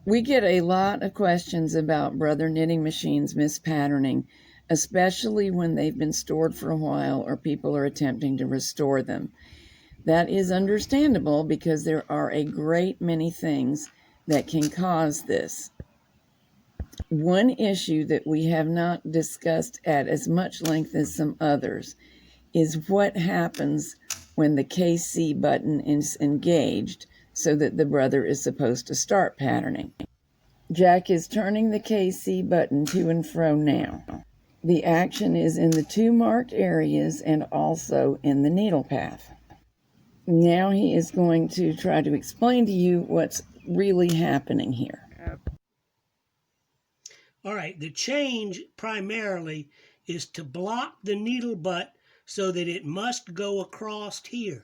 We get a lot of questions about Brother Knitting Machines mispatterning, especially when they've been stored for a while or people are attempting to restore them. That is understandable because there are a great many things that can cause this. One issue that we have not discussed at as much length as some others is what happens when the KC button is engaged so that the brother is supposed to start patterning. Jack is turning the KC button to and fro now. The action is in the two marked areas and also in the needle path. Now he is going to try to explain to you what's really happening here. All right, the change primarily is to block the needle butt so that it must go across here.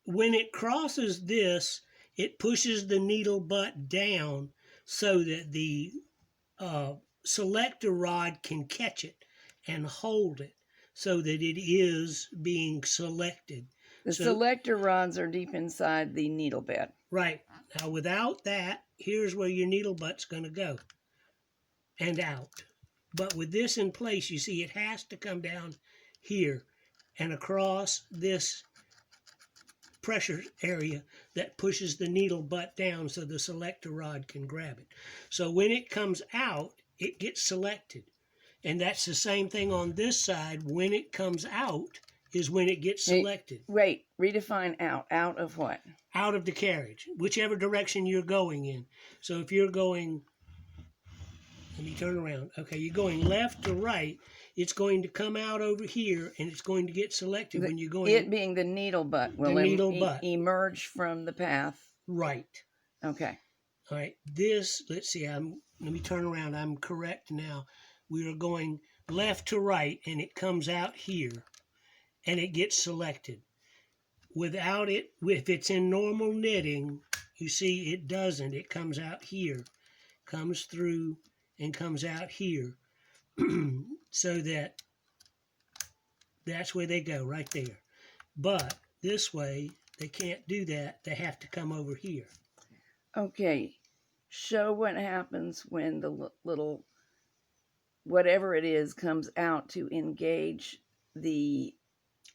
When it crosses this, it pushes the needle butt down so that the selector rod can catch it and hold it so that it is being selected. The selector rods are deep inside the needle bed. Right. Now without that, here's where your needle butt's going to go and out. But with this in place, you see it has to come down here and across this pressure area that pushes the needle butt down so the selector rod can grab it. So when it comes out, it gets selected. And that's the same thing on this side. When it comes out is when it gets selected. Wait, redefine out. Out of what? Out of the carriage, whichever direction you're going in. So if you're going, let me turn around. Okay, you're going left to right. It's going to come out over here, and it's going to get selected when you're going. It being the needle butt will emerge from the path. Right. Okay. All right. This, let's see. Let me turn around. I'm correct now. We are going left to right, and it comes out here, and it gets selected. Without it, if it's in normal knitting, you see it doesn't. It comes out here, comes through, and comes out here. So that's where they go, right there. But this way, they can't do that. They have to come over here. Okay. Show what happens when the little, whatever it is, comes out to engage the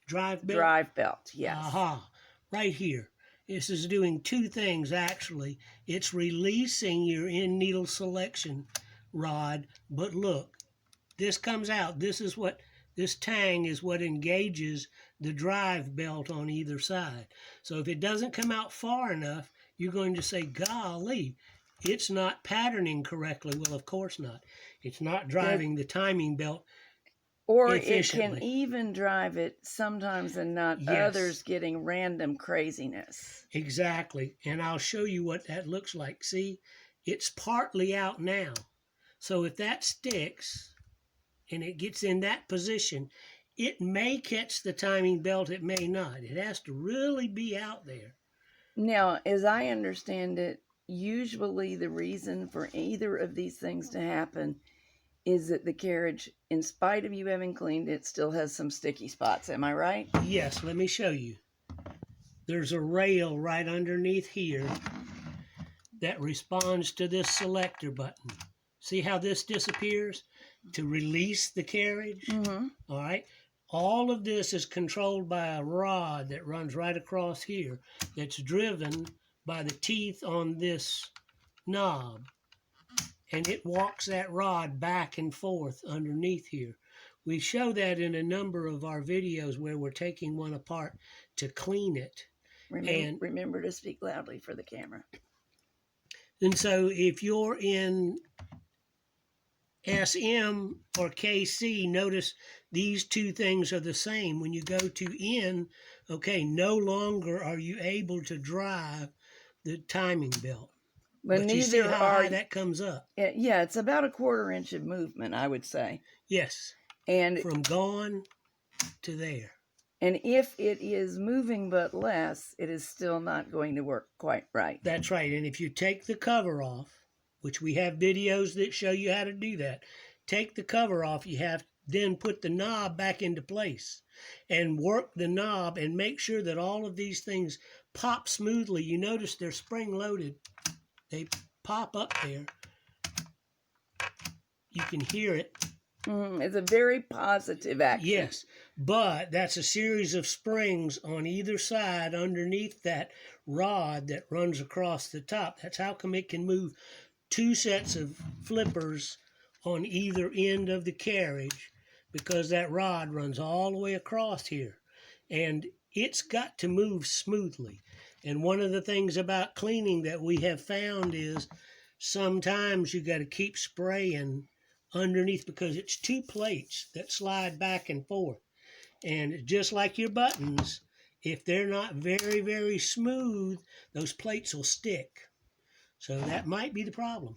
drive belt. Drive belt, yes. Aha, right here. This is doing two things, actually. It's releasing your in needle selection rod, but look, this comes out. This tang is what engages the drive belt on either side. So if it doesn't come out far enough, you're going to say, golly, it's not patterning correctly. Well, of course not. It's not driving the timing belt or it can even drive it sometimes and not others, getting random craziness. Exactly. And I'll show you what that looks like. See, it's partly out now. So if that sticks and it gets in that position, it may catch the timing belt, it may not. It has to really be out there. Now, as I understand it, usually the reason for either of these things to happen is that the carriage, in spite of you having cleaned it, still has some sticky spots. Am I right? Yes, let me show you. There's a rail right underneath here that responds to this selector button. See how this disappears? To release the carriage? Mm-hmm. All right. All of this is controlled by a rod that runs right across here that's driven by the teeth on this knob. And it walks that rod back and forth underneath here. We show that in a number of our videos where we're taking one apart to clean it. Remember to speak loudly for the camera. And so if you're in SM or KC, notice these two things are the same. When you go to in, okay, no longer are you able to drive the timing belt. But you see how high that comes up. Yeah, it's about a 1/4 inch of movement, I would say. Yes. And from gone to there. And if it is moving but less, it is still not going to work quite right. That's right. And if you take the cover off, which we have videos that show you how to do that, take the cover off, you have to then put the knob back into place and work the knob and make sure that all of these things pop smoothly. You notice they're spring loaded. They pop up there. You can hear it. It's a very positive action. Yes, but that's a series of springs on either side underneath that rod that runs across the top. That's how come it can move 2 sets of flippers on either end of the carriage, because that rod runs all the way across here. And it's got to move smoothly. And one of the things about cleaning that we have found is sometimes you got to keep spraying underneath, because it's 2 plates that slide back and forth. And just like your buttons, if they're not very smooth, those plates will stick. So that might be the problem.